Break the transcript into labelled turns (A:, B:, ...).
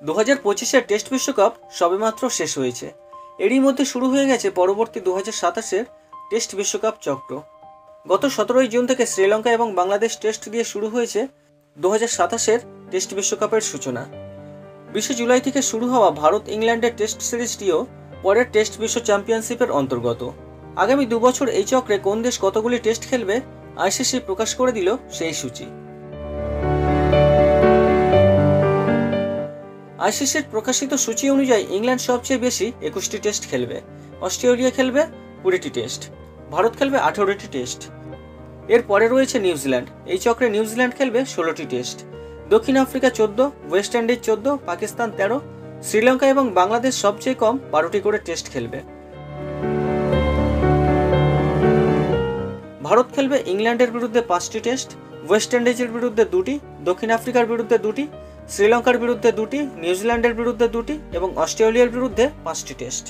A: 2025-এর test বিশ্বকাপ সবেমাত্র শেষ হয়েছে। এরই মধ্যে শুরু হয়ে গেছে পরবর্তী 2027-এর টেস্ট বিশ্বকাপ চক্র। গত 17 জুন থেকে শ্রীলঙ্কা এবং বাংলাদেশ টেস্ট দিয়ে শুরু হয়েছে 2027-এর টেস্ট বিশ্বকাপের সূচনা। 20 জুলাই থেকে শুরু হওয়া ভারত ইংল্যান্ডের টেস্ট সিরিজটিও পরের টেস্ট বিশ্ব চ্যাম্পিয়নশিপের অন্তর্গত। আগামী 2 বছর এই চক্রে কোন দেশ কতগুলি টেস্ট খেলবে আইসিসি প্রকাশ করে দিল সেই সূচি। আইসিসির প্রকাশিত সূচি অনুযায়ী ইংল্যান্ড সবচেয়ে বেশি 21টি টেস্ট খেলবে, অস্ট্রেলিয়া খেলবে 20টি টেস্ট, ভারত খেলবে 18টি টেস্ট। এর পরে রয়েছে নিউজিল্যান্ড। এই চক্রে নিউজিল্যান্ড খেলবে 16টি টেস্ট, দক্ষিণ Africa 14, West Indies 14, Pakistan 13, Sri Lanka এবং বাংলাদেশ সবচেয়ে কম 12টি করে টেস্ট খেলবে। ভারত খেলবে ইংল্যান্ডের বিরুদ্ধে 5টি টেস্ট, ওয়েস্ট ইন্ডিজের বিরুদ্ধে 2টি, দক্ষিণ আফ্রিকার বিরুদ্ধে 2টি, শ্রীলঙ্কার বিরুদ্ধে 2টি, নিউজিল্যান্ডের বিরুদ্ধে 2টি এবং অস্ট্রেলিয়ার বিরুদ্ধে 5টি টেস্ট।